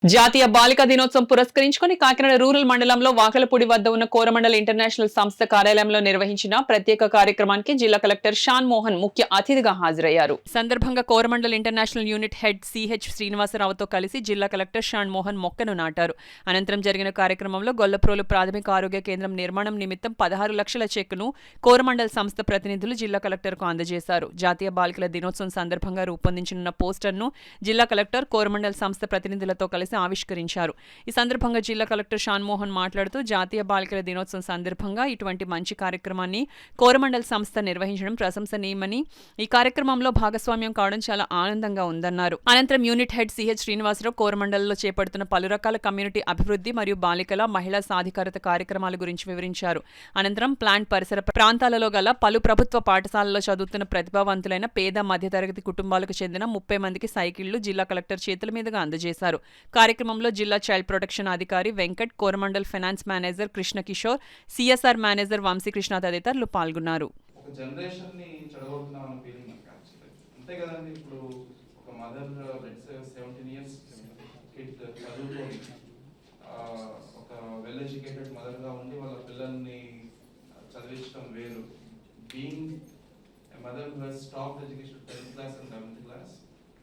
జాతీయ బాలికా దినోత్సవం పురస్కరించుకుని కాకినాడ రూరల్ మండలంలో వాకలపూడి వద్ద ఉన్న కోరమండల్ ఇంటర్నేషనల్ సంస్థ కార్యాలయంలో నిర్వహించిన ప్రత్యేక కార్యక్రమానికి జిల్లా కలెక్టర్ షాన్ మోహన్ ముఖ్య అతిథిగా హాజరయ్యారు. సందర్భంగా Coromandel international unit head CH శ్రీనివాసరావుతో కలిసి జిల్లా కలెక్టర్ షాన్ మోహన్ మొక్కను నాటారు. అనంతరం జరిగిన కార్యక్రమంలో గొల్లప్రోలు ప్రాథమిక ఆరోగ్య కేంద్రం నిర్మాణం నిమిత్తం 16 లక్షల చెక్కును కోరమండల్ సంస్థ ప్రతినిధులు జిల్లా కలెక్టర్కు అందజేశారు. జాతీయ బాలికల దినోత్సవం సందర్భంగా రూపొందించనున్న పోస్టర్ను జిల్లా కలెక్టర్ కోరమండల్ సంస్థ ప్రతినిధులతో కలిసి ఆవిష్కరించారు. ఈ సందర్భంగా జిల్లా కలెక్టర్ షాన్ మోహన్ మాట్లాడుతూ జాతీయ బాలికల దినోత్సవం సందర్భంగా ఇటువంటి మంచి కార్యక్రమాన్ని కోరమండల్ సంస్థ నిర్వహించడం ప్రశంసనీయమని, ఈ కార్యక్రమంలో భాగస్వామ్యం కావడం చాలా ఆనందంగా ఉందన్నారు. అనంతరం యూనిట్ హెడ్ సిహెచ్ శ్రీనివాసరావు కోరమండల్లో చేపడుతున్న పలు రకాల కమ్యూనిటీ అభివృద్ధి మరియు బాలికల మహిళా సాధికారత కార్యక్రమాల గురించి వివరించారు. అనంతరం ప్లాంట్ పరిసర ప్రాంతాలలో గల పలు ప్రభుత్వ పాఠశాలల్లో చదువుతున్న ప్రతిభావంతులైన పేద మధ్యతరగతి కుటుంబాలకు చెందిన 30 మందికి సైకిళ్లు జిల్లా కలెక్టర్ చేతుల మీదుగా అందజేశారు. కార్యక్రమంలో జిల్లా చైల్డ్ ప్రొటెక్షన్ అధికారి Venkat, Coromandel finance manager Krishna Kishore, CSR manager Vamsikrishna తదితరులు పాల్గొన్నారు.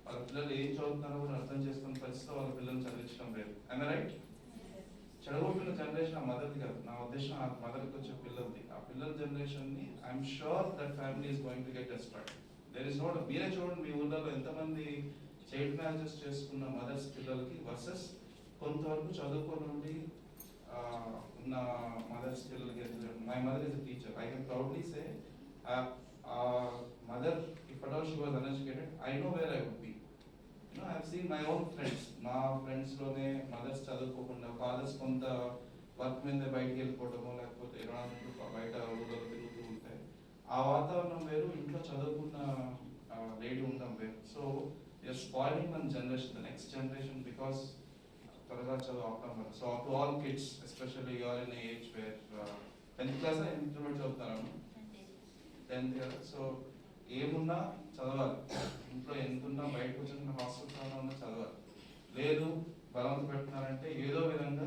వాళ్ళ పిల్లలు ఏం చదువుతున్నారో కూడా అర్థం చేసుకుని పరిస్థితి వాళ్ళ పిల్లల్ని చదివించడం లేదు. I right? చెడగొట్టిన జనరేషన్ ఆ మదర్ది కాదు, నా ఉద్దేశం ఆ మదర్కి వచ్చే పిల్లలది. ఆ పిల్లల జనరేషన్ ని I'm sure that family is going to get destroyed. There is not. మీరే చూడండి మీ ఊళ్ళలో ఎంతమంది చైల్డ్ మ్యారేజెస్ చేసుకున్న మదర్స్ పిల్లలకి వర్సెస్ కొంతవరకు చదువుకోనుండి ఉన్న మదర్స్ పిల్లలకి. My mother is a teacher. I can proudly say mother, if at all she was uneducated, I know where I would be. You know, I have seen my own friends. మా friends లోనే mothers చదువుకోకుండా fathers కొంత work మీద బయటికి వెళ్ళిపోవడమో లేకపోతే బయట ఊళ్ళో తిరుగుతూ ఉంటాయి. ఆ వాతావరణం వేరు, ఇంట్లో చదువుకున్న లేడీ ఉండడం వేరు. So you're spoiling one generation, the next generation, because త్వరగా చదువు ఆపడం వల్ల. So to all kids, especially you are in age where 10th class intermediate చదువుతారు, 10th ఇయర్. సో ఏమున్నా చదవాలి, ఇంట్లో ఎంతున్నా బయటకు వచ్చిన హాస్పిటల్లో ఉన్నా చదవాలి. లేదు బలవంత పెడుతున్నారంటే ఏదో విధంగా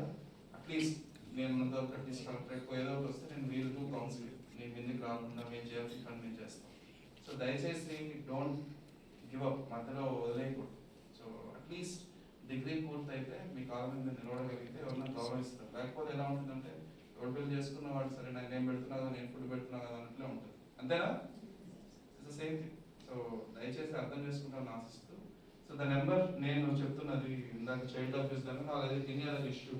అట్లీస్ట్ నేను మనతో అట్లీస్ట్ కలెక్టరేట్ ఏదో ఒకటి వస్తే నేను వీల్ టు కౌన్సిలింగ్, నేను ఎందుకు రాకుండా మేము చేయాల్సిన పని మేము చేస్తాం. సో దయచేసి డోంట్ గివ్ అప్, మధ్యలో వదిలేయకూడదు. సో అట్లీస్ట్ డిగ్రీ పూర్తయితే మీ కాలం మీద నిలబడగలిగితే ఎవరన్నా గౌరవిస్తారు. లేకపోతే ఎలా ఉంటుందంటే ఎవరు బిల్ చేసుకున్న వాడు సరే నేను పెడుతున్నా కదా, నేను ఫుడ్ పెడుతున్నా కదా అన్నట్లే ఉంటుంది. అంతేనా? Same thing. సో దయచేసి అర్థం చేసుకుంటాను ఆశిస్తూ. సో ద నెంబర్ నేను చెప్తున్నది ఇందాక చైల్డ్ ఆఫీస్ దగ్గర, ఎనీ అదర్ ఇష్యూ